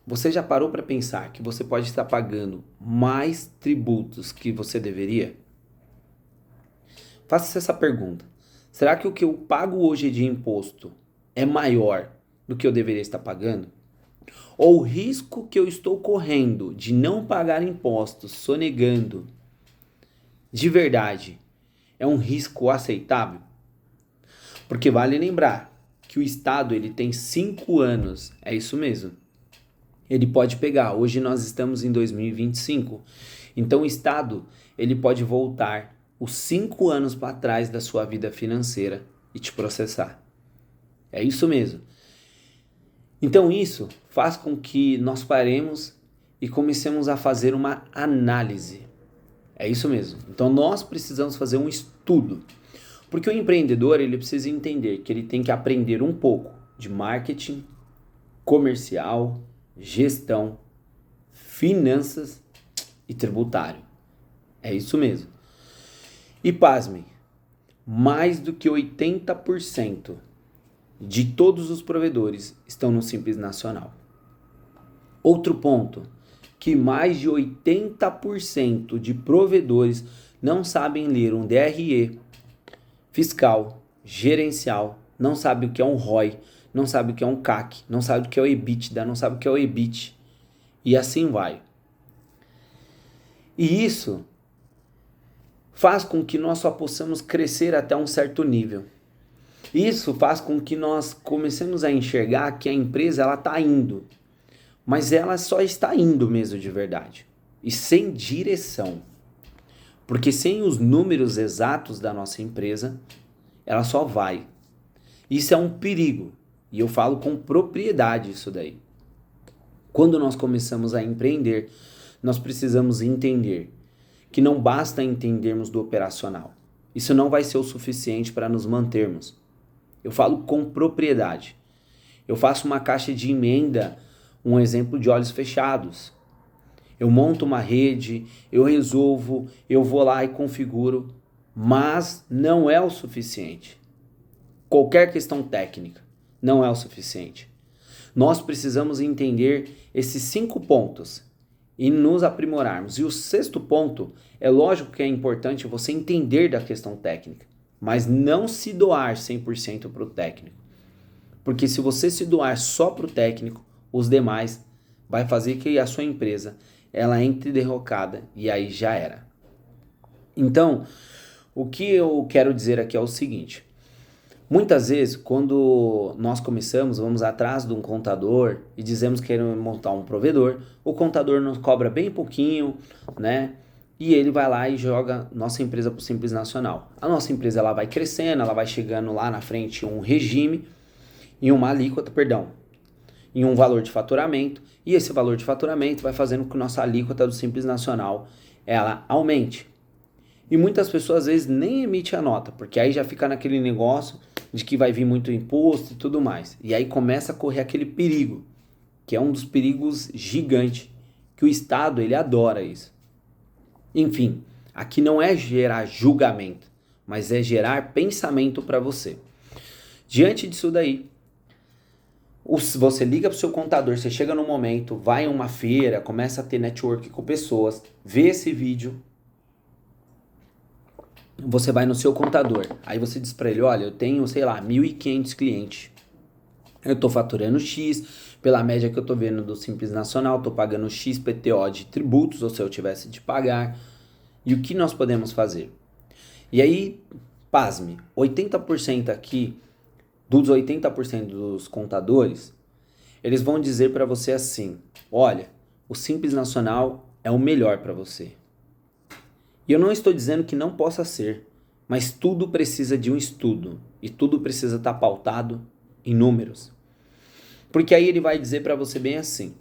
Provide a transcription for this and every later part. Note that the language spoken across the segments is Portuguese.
Você já parou para pensar que você pode estar pagando mais tributos que você deveria? Faça essa pergunta. Será que o que eu pago hoje de imposto é maior do que eu deveria estar pagando? Ou o risco que eu estou correndo de não pagar impostos, sonegando, de verdade, é um risco aceitável? Porque vale lembrar que o Estado ele tem 5 anos, é isso mesmo. Ele pode pegar, hoje nós estamos em 2025, então o Estado ele pode voltar os 5 anos para trás da sua vida financeira e te processar. É isso mesmo. Então isso faz com que nós paremos e comecemos a fazer uma análise. É isso mesmo. Então nós precisamos fazer um estudo. Porque o empreendedor ele precisa entender que ele tem que aprender um pouco de marketing, comercial, gestão, finanças e tributário. É isso mesmo. E pasmem, mais do que 80% de todos os provedores estão no Simples Nacional. Outro ponto, que mais de 80% de provedores não sabem ler um DRE fiscal, gerencial, não sabe o que é um ROI, não sabe o que é um CAC, não sabe o que é o EBITDA, não sabe o que é o EBIT, e assim vai. E isso faz com que nós só possamos crescer até um certo nível. Isso faz com que nós comecemos a enxergar que a empresa ela está indo, mas ela só está indo mesmo de verdade, e sem direção. Porque sem os números exatos da nossa empresa, ela só vai. Isso é um perigo, e eu falo com propriedade isso daí. Quando nós começamos a empreender, nós precisamos entender que não basta entendermos do operacional. Isso não vai ser o suficiente para nos mantermos. Eu falo com propriedade. Eu faço uma caixa de emenda, um exemplo de olhos fechados. Eu monto uma rede, eu resolvo, eu vou lá e configuro, mas não é o suficiente. Qualquer questão técnica não é o suficiente. Nós precisamos entender esses 5 pontos e nos aprimorarmos. E o 6º ponto, é lógico que é importante você entender da questão técnica, mas não se doar 100% para o técnico. Porque se você se doar só para o técnico, os demais vai fazer que a sua empresa ela entre derrocada e aí já era. Então, o que eu quero dizer aqui é o seguinte: muitas vezes, quando nós começamos, vamos atrás de um contador e dizemos que queremos montar um provedor, o contador nos cobra bem pouquinho, né? E ele vai lá e joga nossa empresa para o Simples Nacional. A nossa empresa ela vai crescendo, ela vai chegando lá na frente em um regime, em uma alíquota, perdão, em um valor de faturamento, e esse valor de faturamento vai fazendo com que nossa alíquota do Simples Nacional ela aumente. E muitas pessoas às vezes nem emitem a nota, porque aí já fica naquele negócio de que vai vir muito imposto e tudo mais. E aí começa a correr aquele perigo, que é um dos perigos gigantes, que o Estado ele adora isso. Enfim, aqui não é gerar julgamento, mas é gerar pensamento para você. Diante disso daí, você liga para o seu contador, você chega num momento, vai em uma feira, começa a ter network com pessoas, vê esse vídeo, você vai no seu contador, aí você diz para ele, olha, eu tenho, sei lá, 1.500 clientes, eu estou faturando X, pela média que eu estou vendo do Simples Nacional, estou pagando X PTO de tributos, ou se eu tivesse de pagar, e o que nós podemos fazer? E aí, pasme, 80% aqui, dos 80% dos contadores, eles vão dizer para você assim, olha, o Simples Nacional é o melhor para você. E eu não estou dizendo que não possa ser, mas tudo precisa de um estudo e tudo precisa estar pautado em números. Porque aí ele vai dizer para você bem assim,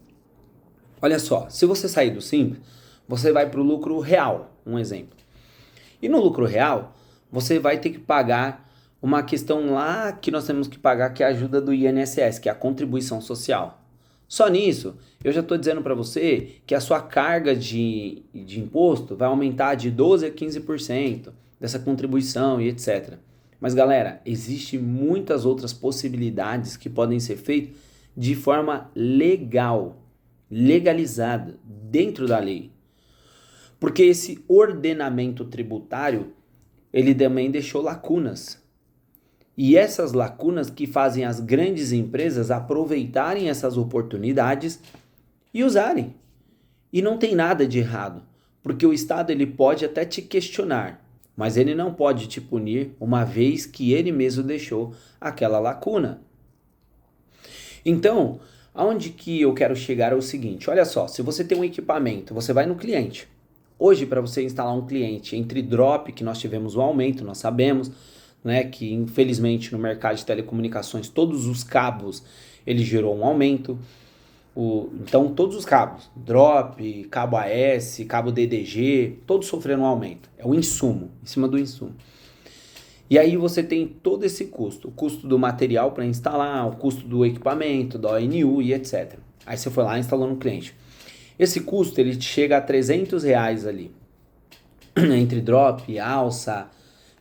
olha só, se você sair do Simples, você vai para o lucro real, um exemplo. E no lucro real, você vai ter que pagar uma questão lá que nós temos que pagar, que é a ajuda do INSS, que é a contribuição social. Só nisso, eu já estou dizendo para você que a sua carga de imposto vai aumentar de 12% a 15% dessa contribuição e etc. Mas galera, existem muitas outras possibilidades que podem ser feitas de forma legal. legalizada dentro da lei. Porque esse ordenamento tributário, ele também deixou lacunas. E essas lacunas que fazem as grandes empresas aproveitarem essas oportunidades e usarem. E não tem nada de errado, porque o Estado ele pode até te questionar, mas ele não pode te punir uma vez que ele mesmo deixou aquela lacuna. Então, aonde que eu quero chegar é o seguinte, olha só, se você tem um equipamento, você vai no cliente. Hoje, para você instalar um cliente entre drop, que nós tivemos um aumento, nós sabemos, né, que infelizmente no mercado de telecomunicações todos os cabos ele gerou um aumento. Então todos os cabos, drop, cabo AS, cabo DDG, todos sofreram um aumento. É o insumo, em cima do insumo. E aí você tem todo esse custo, o custo do material para instalar, o custo do equipamento, da ONU e etc. Aí você foi lá e instalou no cliente. Esse custo ele chega a R$300 ali, entre drop, alça,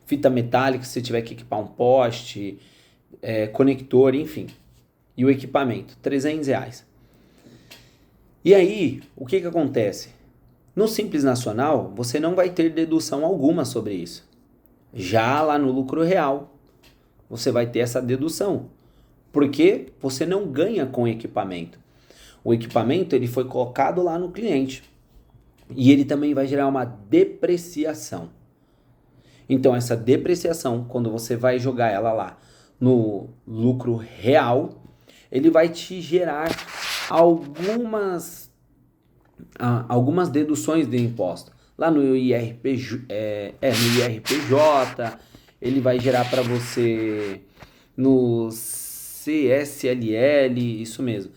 fita metálica, se você tiver que equipar um poste, conector, enfim. E o equipamento, R$300. E aí, o que acontece? No Simples Nacional, você não vai ter dedução alguma sobre isso. Já lá no lucro real, você vai ter essa dedução. Porque você não ganha com o equipamento. O equipamento ele foi colocado lá no cliente. E ele também vai gerar uma depreciação. Então, essa depreciação, quando você vai jogar ela lá no lucro real, ele vai te gerar algumas deduções de imposto. Lá no IRPJ, ele vai gerar para você no CSLL, isso mesmo.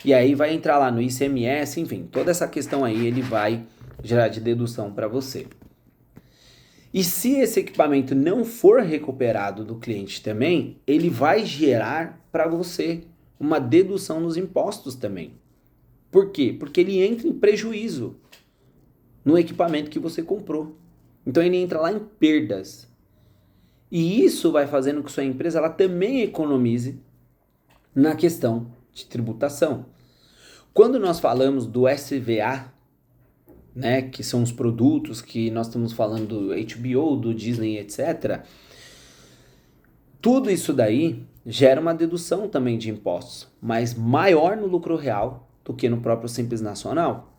E aí vai entrar lá no ICMS, enfim, toda essa questão aí ele vai gerar de dedução para você. E se esse equipamento não for recuperado do cliente também, ele vai gerar para você uma dedução nos impostos também. Por quê? Porque ele entra em prejuízo no equipamento que você comprou. Então ele entra lá em perdas. E isso vai fazendo que sua empresa ela também economize na questão de tributação. Quando nós falamos do SVA, né, que são os produtos que nós estamos falando do HBO, do Disney, etc. Tudo isso daí gera uma dedução também de impostos, mas maior no lucro real do que no próprio Simples Nacional.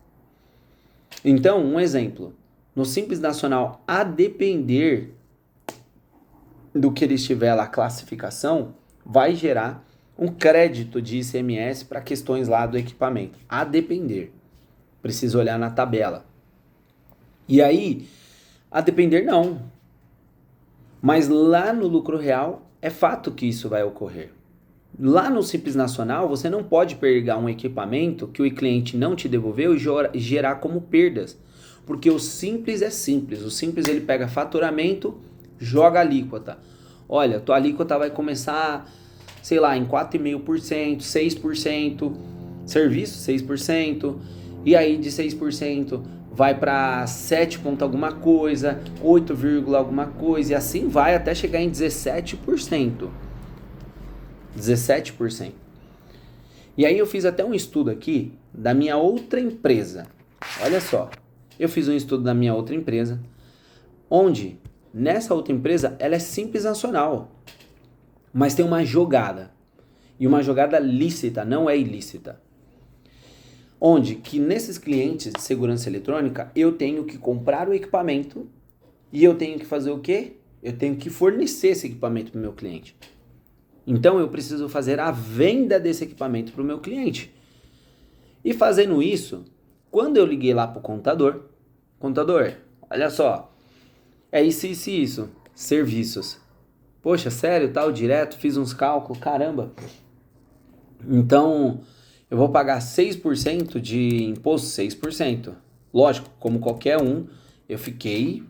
Então, um exemplo, no Simples Nacional, a depender do que ele estiver lá, a classificação, vai gerar um crédito de ICMS para questões lá do equipamento, a depender. Precisa olhar na tabela. E aí, a depender não. Mas lá no lucro real, é fato que isso vai ocorrer. Lá no Simples Nacional, você não pode pegar um equipamento que o cliente não te devolveu e gerar como perdas. Porque o Simples é simples. O Simples ele pega faturamento, joga alíquota. Olha, tua alíquota vai começar, sei lá, em 4,5%, 6%, serviço 6%, e aí de 6% vai para 7 ponto alguma coisa, 8, alguma coisa, e assim vai até chegar em 17%. 17%. E aí eu fiz até um estudo aqui da minha outra empresa. Olha só, eu fiz um estudo da minha outra empresa, onde nessa outra empresa ela é Simples Nacional, mas tem uma jogada, e uma jogada lícita, não é ilícita. Onde que nesses clientes de segurança eletrônica eu tenho que comprar o equipamento e eu tenho que fazer o quê? Eu tenho que fornecer esse equipamento para o meu cliente. Então eu preciso fazer a venda desse equipamento para o meu cliente. E fazendo isso, quando eu liguei lá para o contador, olha só, é isso, serviços. Poxa, sério, tal, direto, fiz uns cálculos, caramba. Então, eu vou pagar 6% de imposto, 6%. Lógico, como qualquer um, eu fiquei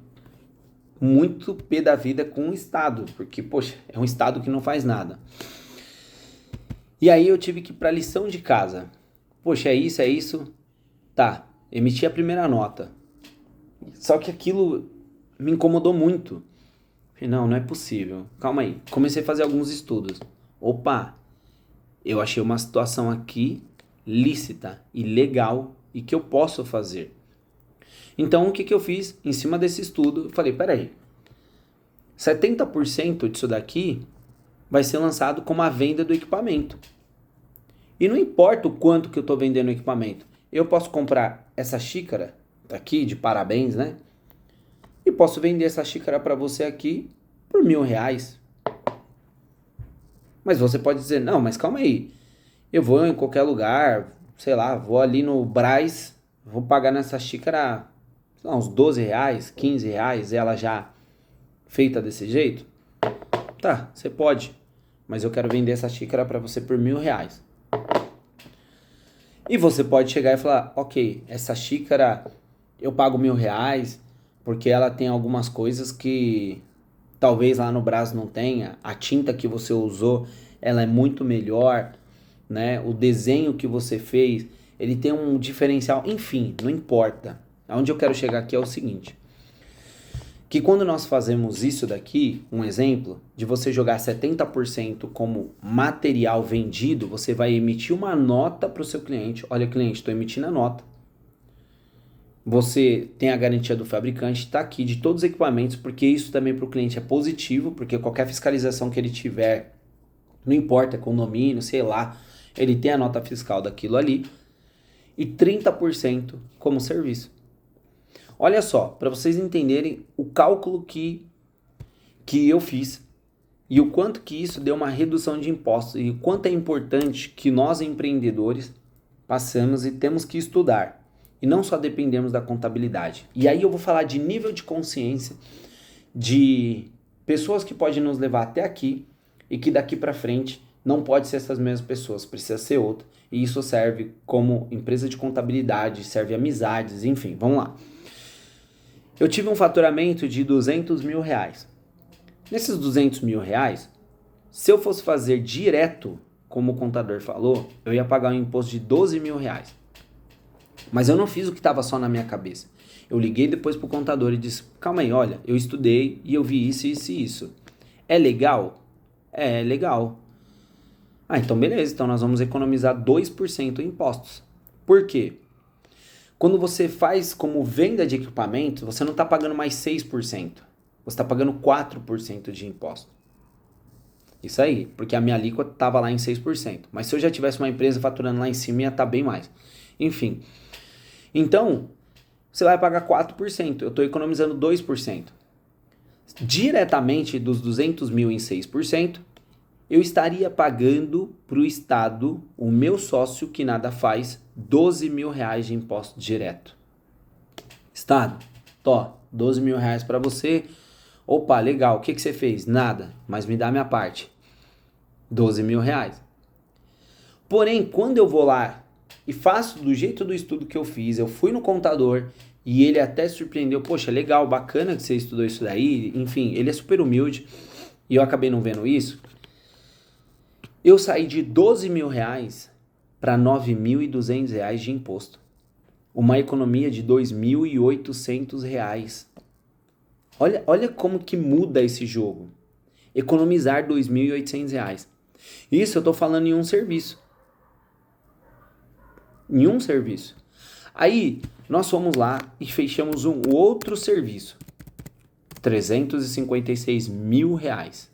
muito pé da vida com o Estado, porque, poxa, é um Estado que não faz nada. E aí eu tive que ir para a lição de casa. Poxa, é isso. Tá, emiti a primeira nota. Só que aquilo me incomodou muito. Falei, não é possível. Calma aí. Comecei a fazer alguns estudos. Opa, eu achei uma situação aqui lícita e legal e que eu posso fazer. Então, o que eu fiz? Em cima desse estudo, eu falei, peraí, 70% disso daqui vai ser lançado como a venda do equipamento. E não importa o quanto que eu estou vendendo o equipamento. Eu posso comprar essa xícara aqui, de parabéns, né? E posso vender essa xícara para você aqui por R$1.000. Mas você pode dizer, não, mas calma aí. Eu vou em qualquer lugar, sei lá, vou ali no Brás, vou pagar nessa xícara, sei lá, uns R$12, R$15, ela já feita desse jeito? Tá, você pode. Mas eu quero vender essa xícara para você por R$1.000. E você pode chegar e falar, ok, essa xícara eu pago R$1.000 porque ela tem algumas coisas que talvez lá no Brás não tenha. A tinta que você usou, ela é muito melhor, né? O desenho que você fez, ele tem um diferencial. Enfim, não importa. Aonde eu quero chegar aqui é o seguinte. Que quando nós fazemos isso daqui, um exemplo, de você jogar 70% como material vendido, você vai emitir uma nota para o seu cliente. Olha, cliente, estou emitindo a nota. Você tem a garantia do fabricante, está aqui de todos os equipamentos, porque isso também para o cliente é positivo, porque qualquer fiscalização que ele tiver, não importa, condomínio, sei lá, ele tem a nota fiscal daquilo ali. E 30% como serviço. Olha só, para vocês entenderem o cálculo que eu fiz e o quanto que isso deu uma redução de impostos e o quanto é importante que nós empreendedores passamos e temos que estudar e não só dependemos da contabilidade. E aí eu vou falar de nível de consciência de pessoas que podem nos levar até aqui e que daqui para frente não pode ser essas mesmas pessoas, precisa ser outra. E isso serve como empresa de contabilidade, serve amizades, enfim, vamos lá. Eu tive um faturamento de R$200.000. Nesses R$200.000, se eu fosse fazer direto, como o contador falou, eu ia pagar um imposto de R$12.000. Mas eu não fiz o que estava só na minha cabeça. Eu liguei depois pro contador e disse, calma aí, olha, eu estudei e eu vi isso, isso e isso. É legal? É legal. Ah, então beleza, então nós vamos economizar 2% em impostos. Por quê? Quando você faz como venda de equipamento, você não está pagando mais 6%. Você está pagando 4% de imposto. Isso aí, porque a minha alíquota estava lá em 6%. Mas se eu já tivesse uma empresa faturando lá em cima, ia estar bem mais. Enfim. Então, você vai pagar 4%. Eu estou economizando 2%. Diretamente dos 200 mil em 6%, eu estaria pagando para o Estado, o meu sócio que nada faz, R$12.000 de imposto direto. Estado, R$12.000 para você. Opa, legal, o que você fez? Nada, mas me dá a minha parte. R$12.000. Porém, quando eu vou lá e faço do jeito do estudo que eu fiz, eu fui no contador e ele até surpreendeu, poxa, legal, bacana que você estudou isso daí, enfim, ele é super humilde e eu acabei não vendo isso. Eu saí de R$12.000 para R$9.200 de imposto. Uma economia de R$2.800. Olha como que muda esse jogo. Economizar R$2.800. Isso eu estou falando em um serviço. Em um serviço. Aí, nós fomos lá e fechamos um outro serviço. R$356.000.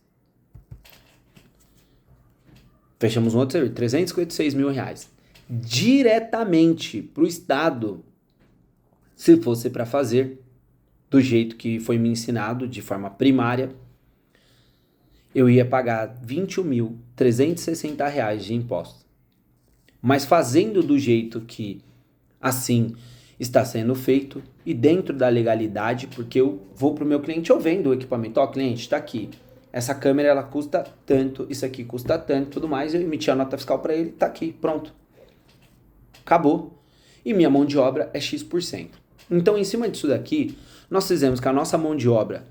Fechamos um outro serviço, R$356.000. Diretamente para o Estado, se fosse para fazer do jeito que foi me ensinado, de forma primária, eu ia pagar R$21.360 de imposto. Mas fazendo do jeito que assim está sendo feito e dentro da legalidade, porque eu vou para o meu cliente, eu vendo o equipamento, cliente, está aqui. Essa câmera ela custa tanto, isso aqui custa tanto, tudo mais. Eu emiti a nota fiscal para ele, tá aqui, pronto. Acabou. E minha mão de obra é X%. Então, em cima disso daqui, nós fizemos que a nossa mão de obra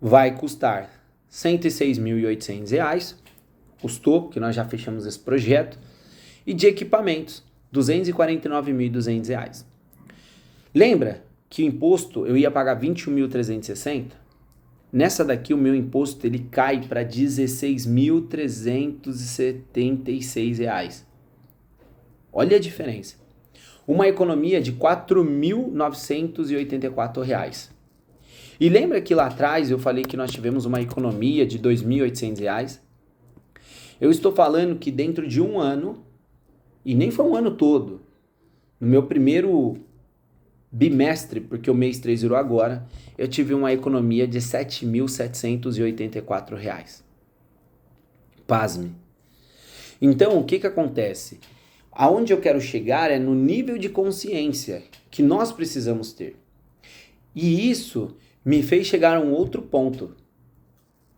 vai custar R$106.800, custou, porque nós já fechamos esse projeto, e de equipamentos, R$249.200. Lembra que o imposto eu ia pagar R$21.360? Nessa daqui o meu imposto ele cai para R$16.376. Olha a diferença. Uma economia de R$ 4.984. E lembra que lá atrás eu falei que nós tivemos uma economia de R$ 2.800? Eu estou falando que dentro de um ano, e nem foi um ano todo, no meu primeiro bimestre, porque o mês 3 virou agora, eu tive uma economia de R$ 7.784. Pasme. Então, o que acontece? Aonde eu quero chegar é no nível de consciência que nós precisamos ter. E isso me fez chegar a um outro ponto.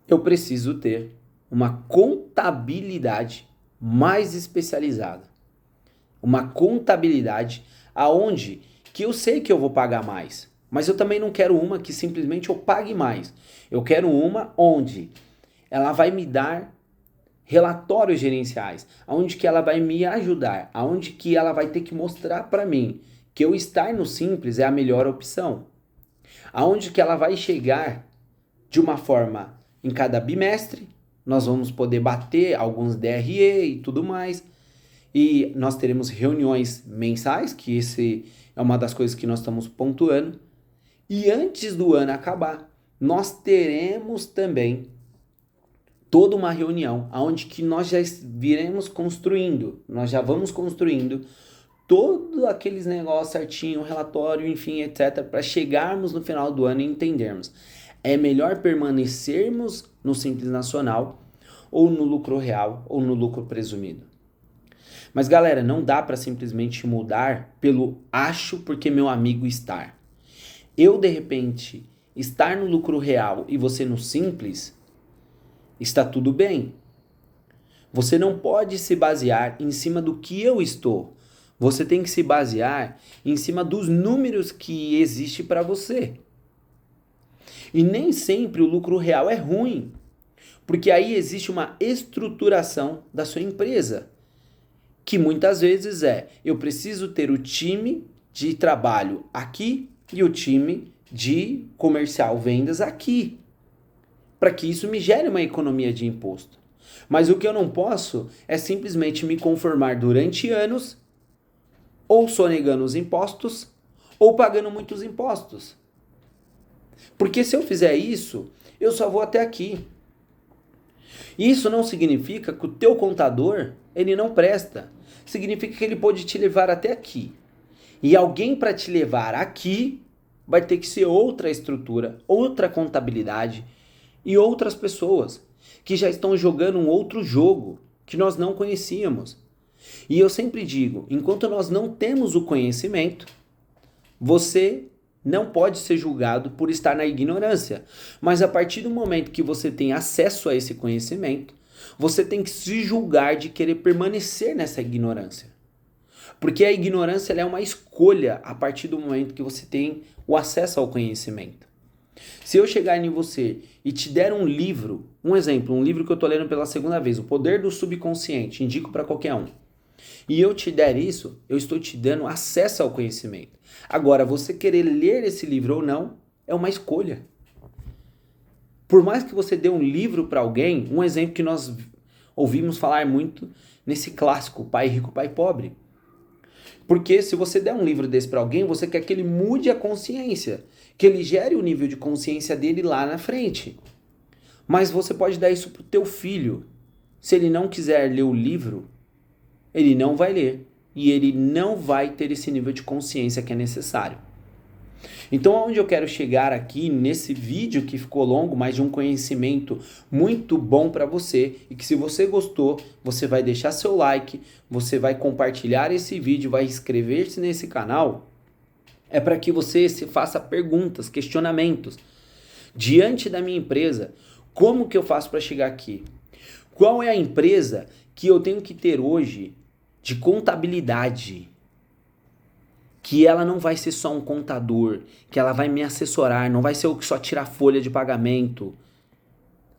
Eu preciso ter uma contabilidade mais especializada. Uma contabilidade aonde que eu sei que eu vou pagar mais, mas eu também não quero uma que simplesmente eu pague mais. Eu quero uma onde ela vai me dar relatórios gerenciais, aonde que ela vai me ajudar, aonde que ela vai ter que mostrar para mim que eu estar no Simples é a melhor opção. Aonde que ela vai chegar de uma forma em cada bimestre, nós vamos poder bater alguns DRE e tudo mais, e nós teremos reuniões mensais, que esse é uma das coisas que nós estamos pontuando, e antes do ano acabar, nós teremos também toda uma reunião onde que nós já viremos construindo, nós já vamos construindo todos aqueles negócios certinho, relatório, enfim, etc, para chegarmos no final do ano e entendermos. É melhor permanecermos no Simples Nacional ou no lucro real ou no lucro presumido. Mas galera, não dá para simplesmente mudar pelo acho porque meu amigo está. Eu de repente estar no lucro real e você no Simples, está tudo bem. Você não pode se basear em cima do que eu estou. Você tem que se basear em cima dos números que existe para você. E nem sempre o lucro real é ruim, porque aí existe uma estruturação da sua empresa, que muitas vezes eu preciso ter o time de trabalho aqui e o time de comercial vendas aqui, para que isso me gere uma economia de imposto. Mas o que eu não posso é simplesmente me conformar durante anos ou sonegando os impostos ou pagando muitos impostos. Porque se eu fizer isso, eu só vou até aqui. Isso não significa que o teu contador, ele não presta. Significa que ele pode te levar até aqui. E alguém para te levar aqui vai ter que ser outra estrutura, outra contabilidade e outras pessoas que já estão jogando um outro jogo que nós não conhecíamos. E eu sempre digo, enquanto nós não temos o conhecimento, você não pode ser julgado por estar na ignorância. Mas a partir do momento que você tem acesso a esse conhecimento, você tem que se julgar de querer permanecer nessa ignorância. Porque a ignorância ela é uma escolha a partir do momento que você tem o acesso ao conhecimento. Se eu chegar em você e te der um livro, um exemplo, um livro que eu estou lendo pela segunda vez, O Poder do Subconsciente, indico para qualquer um, e eu te der isso, eu estou te dando acesso ao conhecimento. Agora, você querer ler esse livro ou não, é uma escolha. Por mais que você dê um livro para alguém, um exemplo que nós ouvimos falar muito nesse clássico, Pai Rico, Pai Pobre. Porque se você der um livro desse para alguém, você quer que ele mude a consciência, que ele gere o nível de consciência dele lá na frente. Mas você pode dar isso para o teu filho. Se ele não quiser ler o livro, ele não vai ler. E ele não vai ter esse nível de consciência que é necessário. Então, aonde eu quero chegar aqui nesse vídeo que ficou longo, mas de um conhecimento muito bom para você, e que se você gostou, você vai deixar seu like, você vai compartilhar esse vídeo, vai inscrever-se nesse canal, é para que você se faça perguntas, questionamentos. Diante da minha empresa, como que eu faço para chegar aqui? Qual é a empresa que eu tenho que ter hoje de contabilidade? Que ela não vai ser só um contador, que ela vai me assessorar, não vai ser o que só tira a folha de pagamento.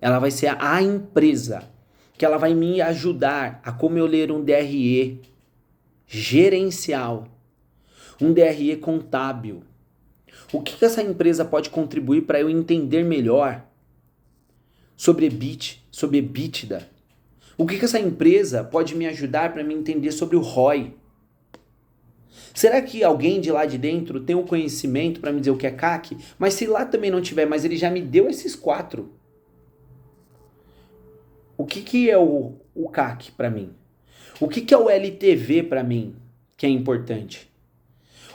Ela vai ser a empresa, que ela vai me ajudar a como eu ler um DRE gerencial, um DRE contábil. O que essa empresa pode contribuir para eu entender melhor sobre EBIT, sobre EBITDA? O que essa empresa pode me ajudar para me entender sobre o ROI? Será que alguém de lá de dentro tem o conhecimento para me dizer o que é CAC? Mas se lá também não tiver, mas ele já me deu esses 4. O que é o CAC para mim? O que é o LTV para mim, que é importante?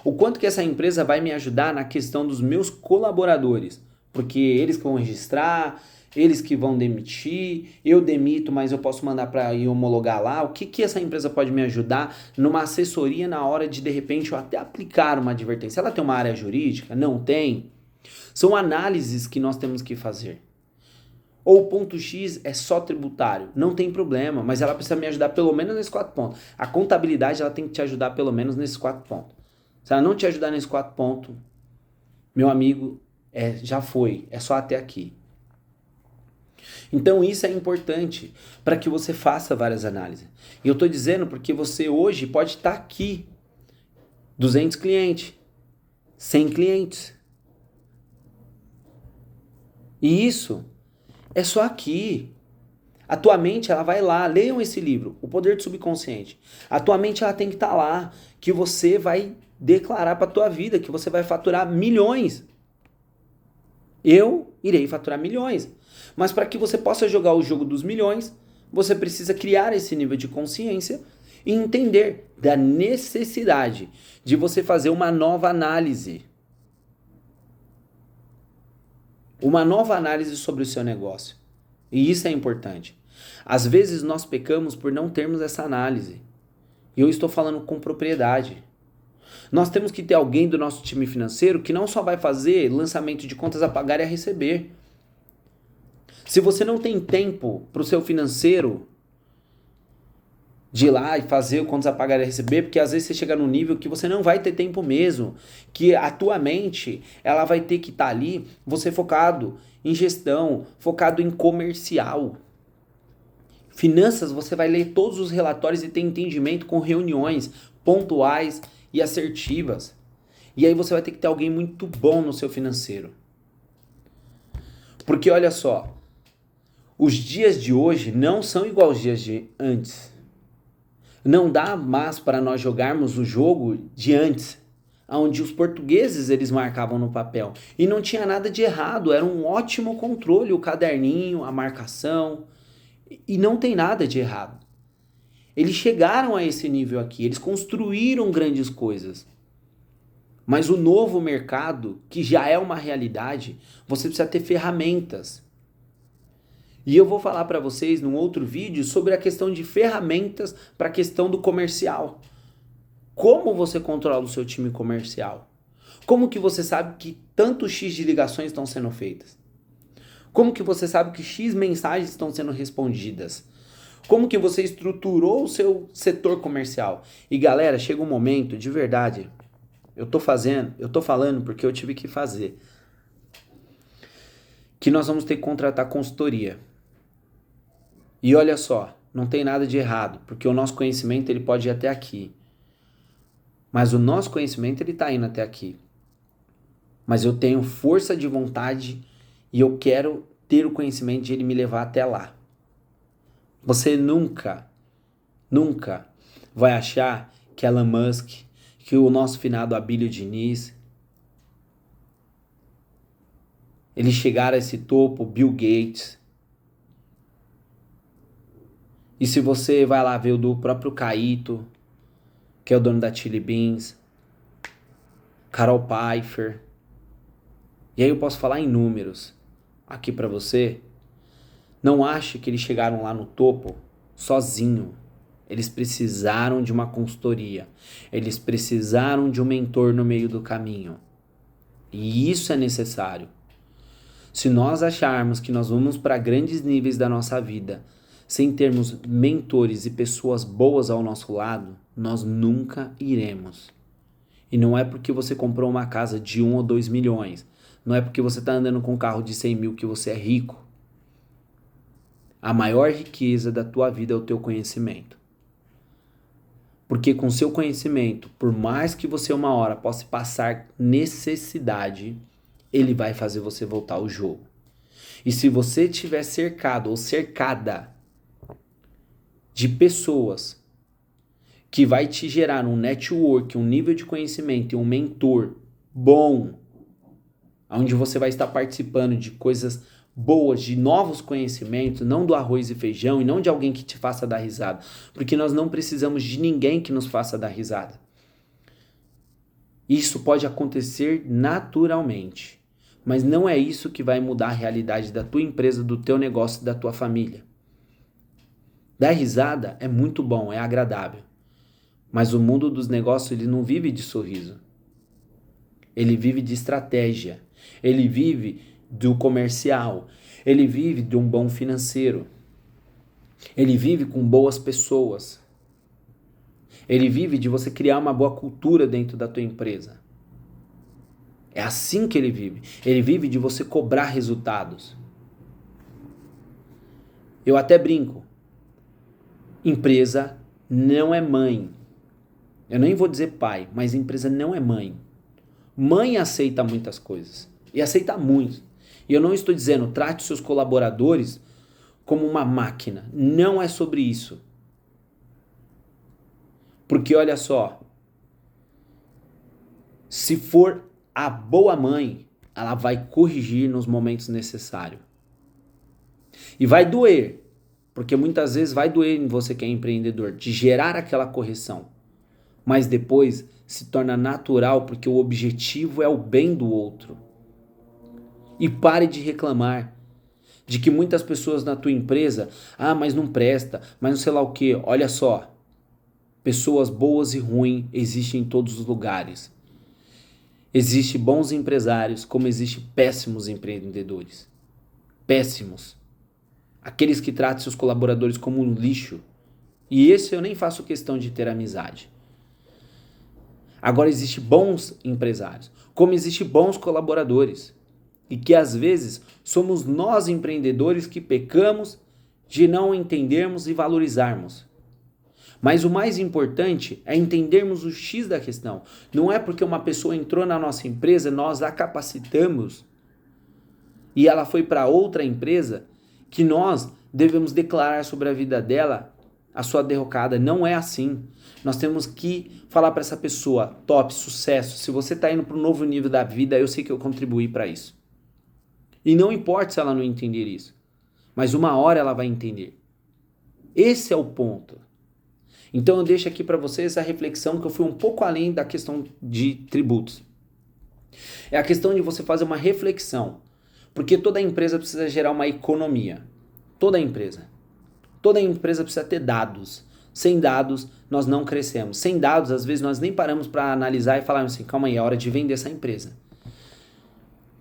O quanto que essa empresa vai me ajudar na questão dos meus colaboradores? Porque eles que vão registrar, eles que vão demitir, eu demito, mas eu posso mandar para ir homologar lá. O que essa empresa pode me ajudar numa assessoria na hora de repente, eu até aplicar uma advertência? Ela tem uma área jurídica? Não tem. São análises que nós temos que fazer. Ou o ponto X é só tributário? Não tem problema, mas ela precisa me ajudar pelo menos nesses 4 pontos. A contabilidade ela tem que te ajudar pelo menos nesses 4 pontos. Se ela não te ajudar nesses 4 pontos, meu amigo, já foi, é só até aqui. Então isso é importante para que você faça várias análises. E eu estou dizendo porque você hoje pode estar aqui, 200 clientes, 100 clientes. E isso é só aqui. A tua mente, ela vai lá, leiam esse livro, O Poder do Subconsciente. A tua mente, ela tem que estar lá, que você vai declarar para a tua vida, que você vai faturar milhões. Eu irei faturar milhões. Mas para que você possa jogar o jogo dos milhões, você precisa criar esse nível de consciência e entender da necessidade de você fazer uma nova análise. Uma nova análise sobre o seu negócio. E isso é importante. Às vezes nós pecamos por não termos essa análise. E eu estou falando com propriedade. Nós temos que ter alguém do nosso time financeiro que não só vai fazer lançamento de contas a pagar e a receber. Se você não tem tempo para o seu financeiro de ir lá e fazer contas a pagar e a receber, porque às vezes você chega num nível que você não vai ter tempo mesmo, que a tua mente ela vai ter que estar ali, você focado em gestão, focado em comercial. Finanças, você vai ler todos os relatórios e ter entendimento com reuniões pontuais e assertivas. E aí você vai ter que ter alguém muito bom no seu financeiro. Porque olha só, os dias de hoje não são igual aos dias de antes. Não dá mais para nós jogarmos o jogo de antes, onde os portugueses eles marcavam no papel. E não tinha nada de errado, era um ótimo controle, o caderninho, a marcação. E não tem nada de errado. Eles chegaram a esse nível aqui, eles construíram grandes coisas. Mas o novo mercado, que já é uma realidade, você precisa ter ferramentas. E eu vou falar para vocês num outro vídeo sobre a questão de ferramentas para a questão do comercial. Como você controla o seu time comercial? Como que você sabe que tanto X de ligações estão sendo feitas? Como que você sabe que X mensagens estão sendo respondidas? Como que você estruturou o seu setor comercial? E galera, chega um momento, de verdade, eu tô falando porque eu tive que fazer, que nós vamos ter que contratar consultoria. E olha só, não tem nada de errado, porque o nosso conhecimento ele pode ir até aqui. Mas o nosso conhecimento ele tá indo até aqui. Mas eu tenho força de vontade e eu quero ter o conhecimento de ele me levar até lá. Você nunca vai achar que Elon Musk, que o nosso finado Abílio Diniz, eles chegaram a esse topo, Bill Gates. E se você vai lá ver o do próprio Caíto, que é o dono da Chili Beans, Carol Pfeiffer, e aí eu posso falar em números aqui pra você, não ache que eles chegaram lá no topo sozinho. Eles precisaram de uma consultoria. Eles precisaram de um mentor no meio do caminho. E isso é necessário. Se nós acharmos que nós vamos para grandes níveis da nossa vida sem termos mentores e pessoas boas ao nosso lado, nós nunca iremos. E não é porque você comprou uma casa de 1 ou 2 milhões. Não é porque você está andando com um carro de 100 mil que você é rico. A maior riqueza da tua vida é o teu conhecimento. Porque com seu conhecimento, por mais que você uma hora possa passar necessidade, ele vai fazer você voltar ao jogo. E se você estiver cercado ou cercada de pessoas que vai te gerar um network, um nível de conhecimento e um mentor bom, onde você vai estar participando de coisas boas, de novos conhecimentos, não do arroz e feijão e não de alguém que te faça dar risada, porque nós não precisamos de ninguém que nos faça dar risada. Isso pode acontecer naturalmente, mas não é isso que vai mudar a realidade da tua empresa, do teu negócio, da tua família. Dar risada é muito bom, é agradável, mas o mundo dos negócios ele não vive de sorriso. Ele vive de estratégia, ele vive do comercial, ele vive de um bom financeiro, ele vive com boas pessoas, ele vive de você criar uma boa cultura dentro da tua empresa. É assim que ele vive de você cobrar resultados. Eu até brinco, empresa não é mãe, eu nem vou dizer pai, mas empresa não é mãe. Mãe aceita muitas coisas, e aceita muito. E eu não estou dizendo, trate seus colaboradores como uma máquina. Não é sobre isso. Porque olha só, se for a boa mãe, ela vai corrigir nos momentos necessários. E vai doer, porque muitas vezes vai doer em você que é empreendedor, de gerar aquela correção. Mas depois se torna natural, porque o objetivo é o bem do outro. E pare de reclamar de que muitas pessoas na tua empresa, mas não presta, mas não sei lá o que. Olha só, pessoas boas e ruins existem em todos os lugares. Existem bons empresários, como existem péssimos empreendedores. Péssimos. Aqueles que tratam seus colaboradores como um lixo. E esse eu nem faço questão de ter amizade. Agora existem bons empresários, como existem bons colaboradores. E que às vezes somos nós empreendedores que pecamos de não entendermos e valorizarmos. Mas o mais importante é entendermos o X da questão. Não é porque uma pessoa entrou na nossa empresa, nós a capacitamos e ela foi para outra empresa que nós devemos declarar sobre a vida dela a sua derrocada. Não é assim. Nós temos que falar para essa pessoa, top, sucesso. Se você está indo para um novo nível da vida, eu sei que eu contribuí para isso. E não importa se ela não entender isso. Mas uma hora ela vai entender. Esse é o ponto. Então eu deixo aqui para vocês a reflexão que eu fui um pouco além da questão de tributos. É a questão de você fazer uma reflexão. Porque toda empresa precisa gerar uma economia. Toda empresa. Toda empresa precisa ter dados. Sem dados, nós não crescemos. Sem dados, às vezes, nós nem paramos para analisar e falar assim, calma aí, é hora de vender essa empresa.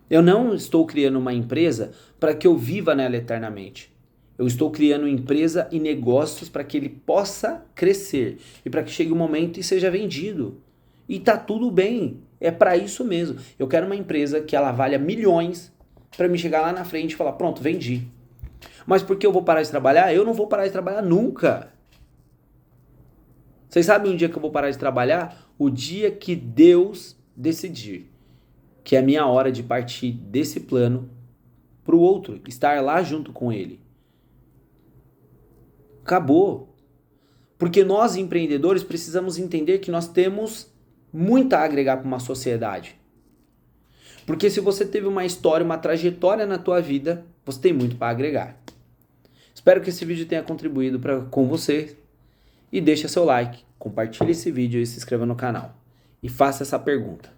Eu não estou criando uma empresa para que eu viva nela eternamente. Eu estou criando empresa e negócios para que ele possa crescer. E para que chegue um momento e seja vendido. E tá tudo bem. É para isso mesmo. Eu quero uma empresa que ela valha milhões para me chegar lá na frente e falar, pronto, vendi. Mas por que eu vou parar de trabalhar? Eu não vou parar de trabalhar nunca. Vocês sabem um dia que eu vou parar de trabalhar? O dia que Deus decidir que é a minha hora de partir desse plano para o outro, estar lá junto com ele. Acabou. Porque nós, empreendedores, precisamos entender que nós temos muito a agregar para uma sociedade. Porque se você teve uma história, uma trajetória na tua vida, você tem muito para agregar. Espero que esse vídeo tenha contribuído com você. E deixa seu like, compartilhe esse vídeo e se inscreva no canal. E faça essa pergunta.